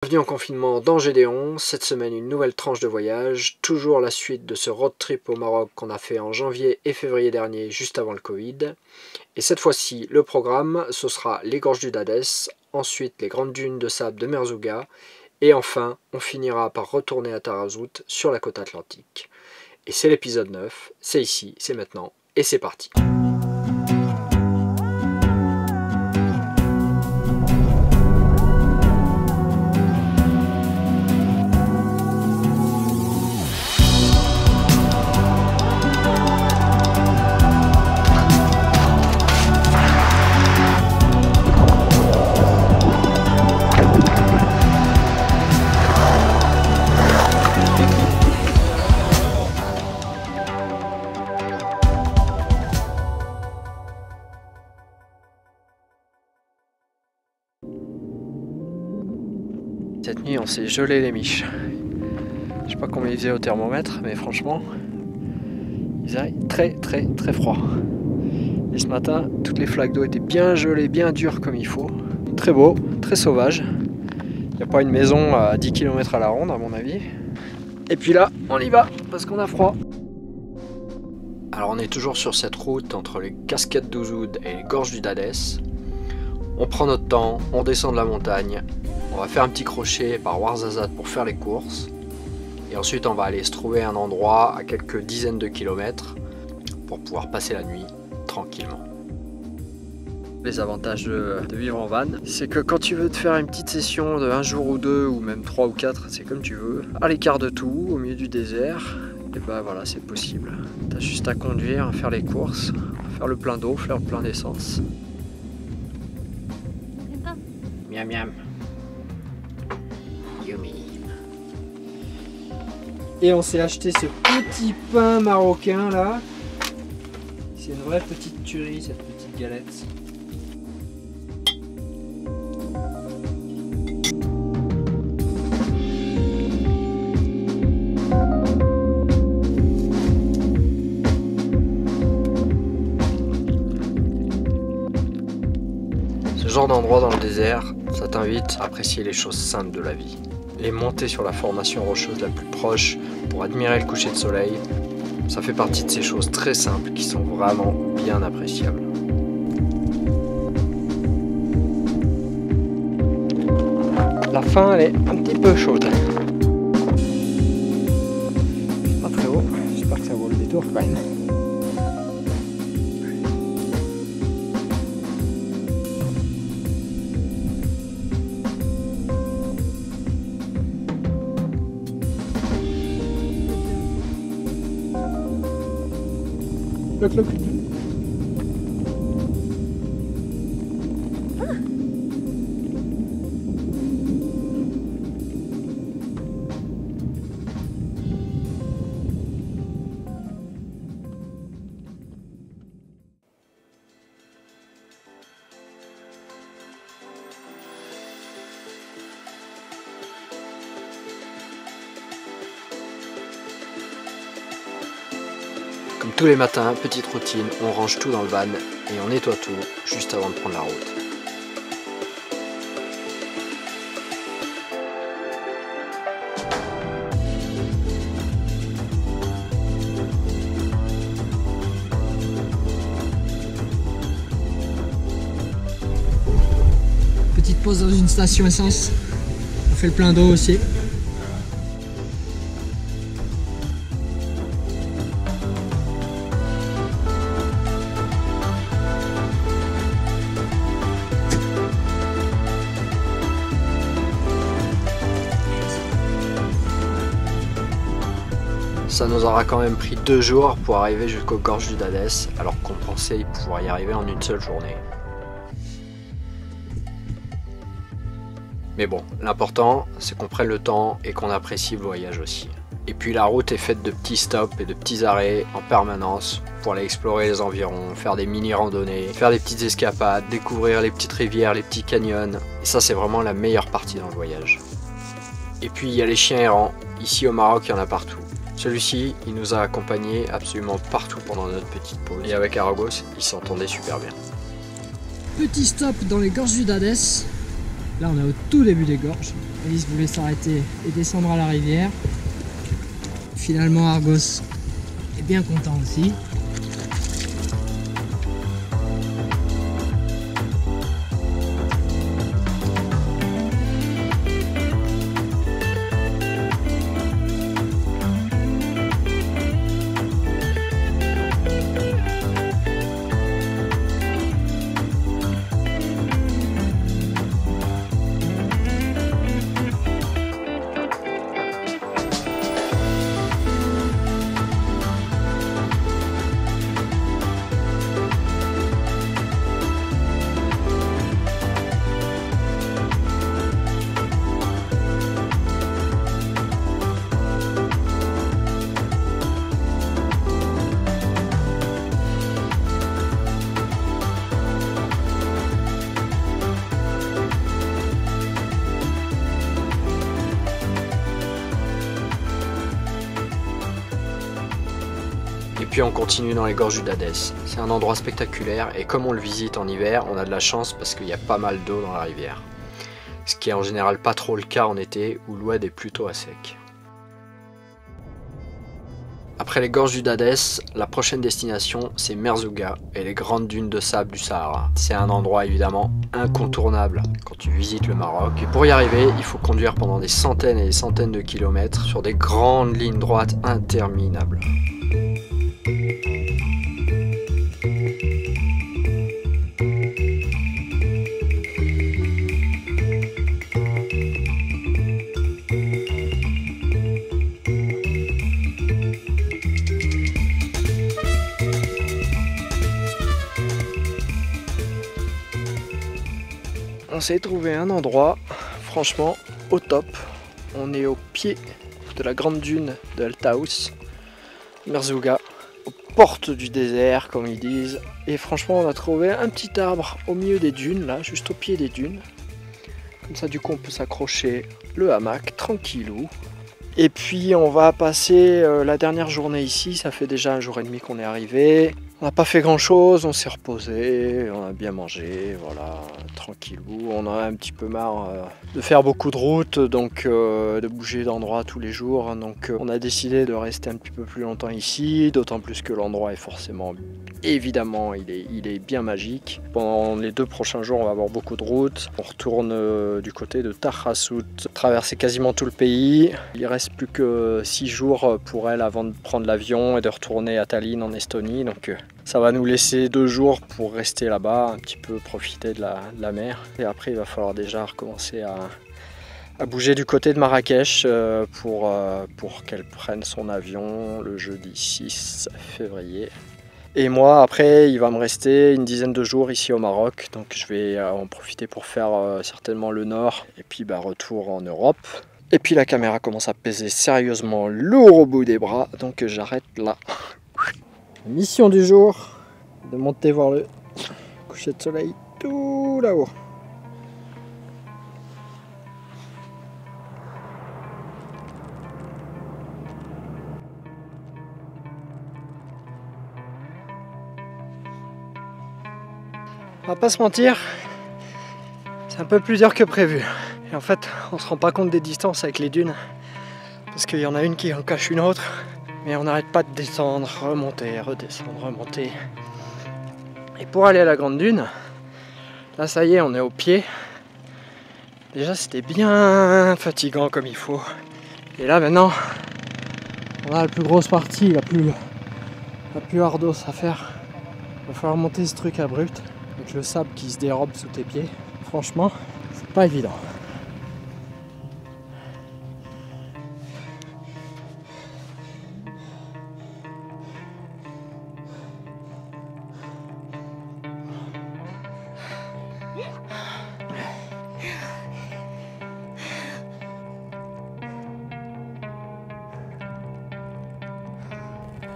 Bienvenue en confinement dans Gédéon, cette semaine une nouvelle tranche de voyage, toujours la suite de ce road trip au Maroc qu'on a fait en janvier et février dernier, juste avant le Covid. Et cette fois-ci, le programme, ce sera les gorges du Dadès, ensuite les grandes dunes de sable de Merzouga, et enfin, on finira par retourner à Tarazout sur la côte atlantique. Et c'est l'épisode 9, c'est ici, c'est maintenant, et c'est parti. Cette nuit on s'est gelé les miches. Je sais pas combien il faisait au thermomètre, mais franchement il faisait très froid. Et ce matin toutes les flaques d'eau étaient bien gelées, bien dures comme il faut. Très beau, très sauvage. Il n'y a pas une maison à 10 km à la ronde à mon avis. Et puis là on y va parce qu'on a froid. Alors on est toujours sur cette route entre les cascades d'Ouzoud et les gorges du Dadès. On prend notre temps, on descend de la montagne. On va faire un petit crochet par Ouarzazate pour faire les courses. Et ensuite on va aller se trouver un endroit à quelques dizaines de kilomètres pour pouvoir passer la nuit tranquillement. Les avantages de vivre en van, c'est que quand tu veux te faire une petite session de 1 jour ou 2 ou même 3 ou 4, c'est comme tu veux, à l'écart de tout, au milieu du désert, et ben voilà, c'est possible. T'as juste à conduire, à faire les courses, à faire le plein d'eau, faire le plein d'essence. Miam miam. Et on s'est acheté ce petit pain marocain là. C'est une vraie petite tuerie cette petite galette. Ce genre d'endroit dans le désert, ça t'invite à apprécier les choses simples de la vie. Les montées sur la formation rocheuse la plus proche pour admirer le coucher de soleil, ça fait partie de ces choses très simples qui sont vraiment bien appréciables. La fin elle est un petit peu chaude. Pas très haut, j'espère que ça vaut le détour quand même. Look, look. Comme tous les matins, petite routine, on range tout dans le van et on nettoie tout juste avant de prendre la route. Petite pause dans une station essence, on fait le plein d'eau aussi. Ça nous aura quand même pris 2 jours pour arriver jusqu'aux gorges du Dadès, alors qu'on pensait pouvoir y arriver en une seule journée. Mais bon, l'important, c'est qu'on prenne le temps et qu'on apprécie le voyage aussi. Et puis la route est faite de petits stops et de petits arrêts en permanence pour aller explorer les environs, faire des mini-randonnées, faire des petites escapades, découvrir les petites rivières, les petits canyons. Et ça, c'est vraiment la meilleure partie dans le voyage. Et puis il y a les chiens errants. Ici au Maroc, il y en a partout. Celui-ci, il nous a accompagnés absolument partout pendant notre petite pause. Et avec Argos, il s'entendait super bien. Petit stop dans les gorges du Dadès. Là on est au tout début des gorges. Alice voulait s'arrêter et descendre à la rivière. Finalement Argos est bien content aussi. Et puis on continue dans les gorges du Dadès. C'est un endroit spectaculaire et comme on le visite en hiver, on a de la chance parce qu'il y a pas mal d'eau dans la rivière. Ce qui est en général pas trop le cas en été où l'Oued est plutôt à sec. Après les gorges du Dadès, la prochaine destination c'est Merzouga et les grandes dunes de sable du Sahara. C'est un endroit évidemment incontournable quand tu visites le Maroc. Et pour y arriver, il faut conduire pendant des centaines et des centaines de kilomètres sur des grandes lignes droites interminables. On s'est trouvé un endroit, franchement, au top. On est au pied de la grande dune de El Taous, Merzouga, aux portes du désert, comme ils disent. Et franchement, on a trouvé un petit arbre au milieu des dunes, là, juste au pied des dunes. Comme ça, du coup, on peut s'accrocher le hamac, tranquillou. Et puis, on va passer la dernière journée ici. Ça fait déjà 1 jour et demi qu'on est arrivé. On n'a pas fait grand chose, on s'est reposé, on a bien mangé, voilà, tranquillou. On a un petit peu marre de faire beaucoup de routes, donc de bouger d'endroit tous les jours. Donc on a décidé de rester un petit peu plus longtemps ici, d'autant plus que l'endroit est forcément, évidemment, il est bien magique. Pendant les 2 prochains jours, on va avoir beaucoup de routes. On retourne du côté de Tahassout, traverser quasiment tout le pays. Il reste plus que 6 jours pour elle avant de prendre l'avion et de retourner à Tallinn en Estonie. Donc ça va nous laisser 2 jours pour rester là-bas, un petit peu profiter de la mer. Et après, il va falloir déjà recommencer à bouger du côté de Marrakech pour qu'elle prenne son avion le jeudi 6 février. Et moi, après, il va me rester une dizaine de jours ici au Maroc. Donc je vais en profiter pour faire certainement le nord et puis retour en Europe. Et puis la caméra commence à peser sérieusement lourd au bout des bras, donc j'arrête là. Mission du jour, de monter voir le coucher de soleil tout là-haut. On va pas se mentir, c'est un peu plus dur que prévu. Et en fait, on se rend pas compte des distances avec les dunes, parce qu'il y en a une qui en cache une autre. Mais on n'arrête pas de descendre, remonter, redescendre, remonter. Et pour aller à la grande dune, là ça y est, on est au pied. Déjà c'était bien fatigant comme il faut. Et là maintenant, on a la plus grosse partie, la plus ardos à faire. Il va falloir monter ce truc abrupt, avec le sable qui se dérobe sous tes pieds. Franchement, c'est pas évident.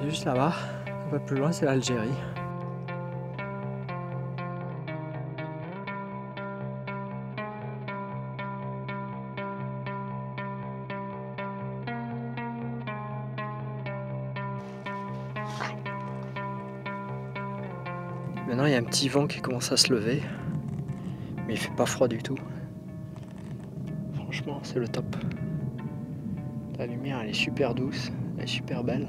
Juste là-bas, un peu plus loin, c'est l'Algérie. Maintenant, il y a un petit vent qui commence à se lever, mais il fait pas froid du tout. c'est le top. La lumière elle est super douce, elle est super belle.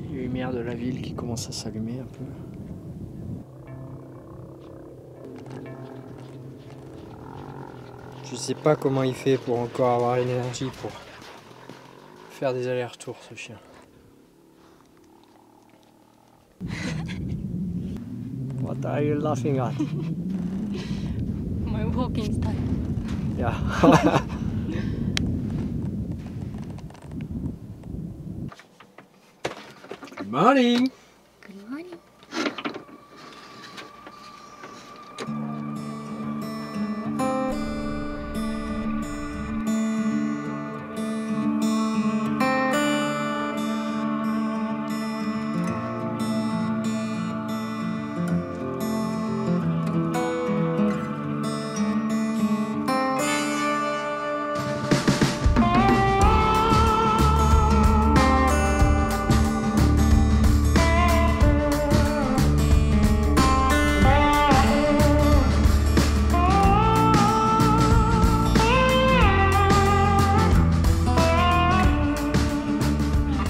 Les lumières de la ville qui commencent à s'allumer un peu. Je sais pas comment il fait pour encore avoir l'énergie pour faire des allers-retours ce chien. What are you laughing at? My walking style. Yeah. Good morning. Good morning.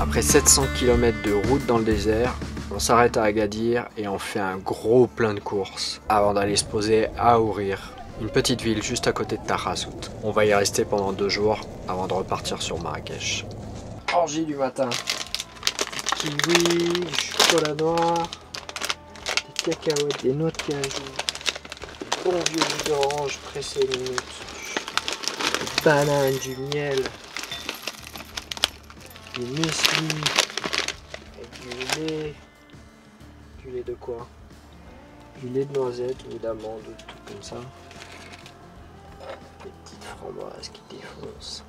Après 700 km de route dans le désert, on s'arrête à Agadir et on fait un gros plein de courses avant d'aller se poser à Ourir, une petite ville juste à côté de Taghazout. On va y rester pendant 2 jours avant de repartir sur Marrakech. Orgie du matin. Kiwi, chocolat noir, des cacahuètes, des noix de cajou, bon vieux jus d'orange pressé minute, des bananes, du miel, du muesli, avec du lait de quoi? Du lait de noisette ou d'amande ou tout comme ça. Des petites framboises qui défoncent.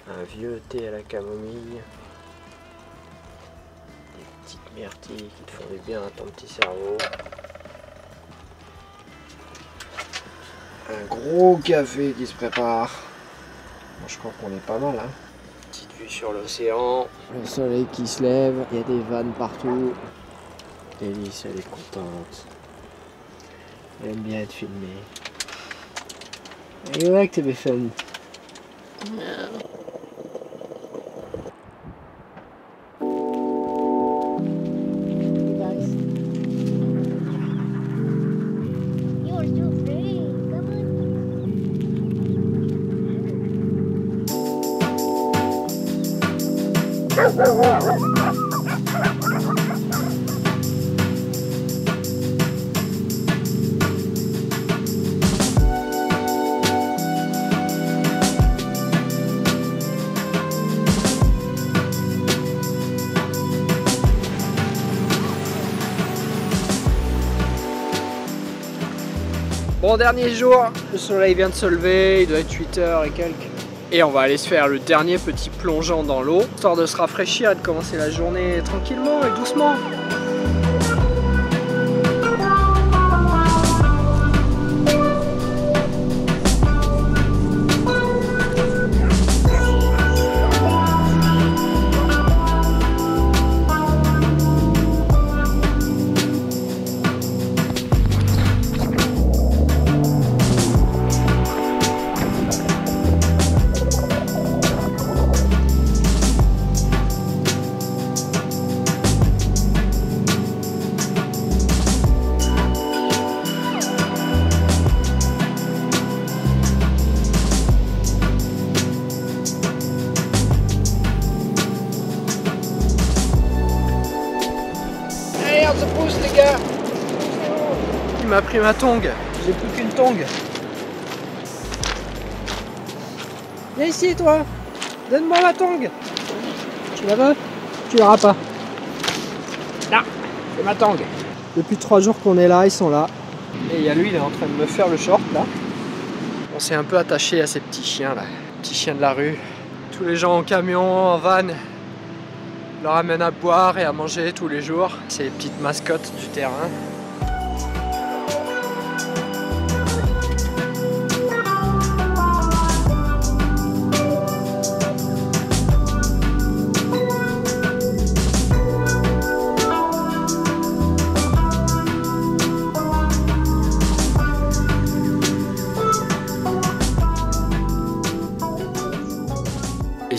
Un vieux thé à la camomille. Des petites myrtilles qui te font du bien à ton petit cerveau. Un gros café qui se prépare. Bon, je crois qu'on est pas mal, hein. Petite vue sur l'océan, le soleil qui se lève, il y a des vannes partout. Elise, elle est contente. Elle aime bien être filmée. You like to be filmed? You're so pretty. Come on. Bon, dernier jour, le soleil vient de se lever, il doit être 8h et quelques. Et on va aller se faire le dernier petit plongeon dans l'eau, histoire de se rafraîchir et de commencer la journée tranquillement et doucement. On se pousse les gars. Il m'a pris ma tongue. J'ai plus qu'une tongue. Viens ici toi. Donne-moi la tongue. Tu la veux? Tu l'auras pas. Là, c'est ma tongue. Depuis 3 jours qu'on est là, ils sont là. Et il y a lui, il est en train de me faire le short là. On s'est un peu attaché à ces petits chiens là. Petits chiens de la rue. Tous les gens en camion, en van, leur amènent à boire et à manger tous les jours. C'est les petites mascottes du terrain.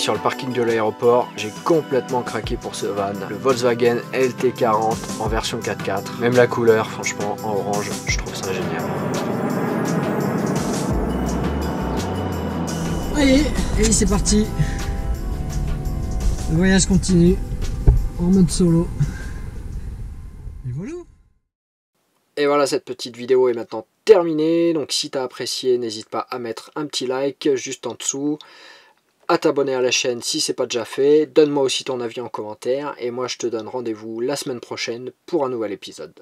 sur le parking de l'aéroport, j'ai complètement craqué pour ce van, le Volkswagen LT40 en version 4x4. Même la couleur, franchement, en orange, je trouve ça génial. Allez, et c'est parti. Le voyage continue en mode solo. Et voilà. Et voilà, cette petite vidéo est maintenant terminée. Donc si tu as apprécié, n'hésite pas à mettre un petit like juste en dessous, à t'abonner à la chaîne si c'est pas déjà fait. Donne-moi aussi ton avis en commentaire et moi je te donne rendez-vous la semaine prochaine pour un nouvel épisode.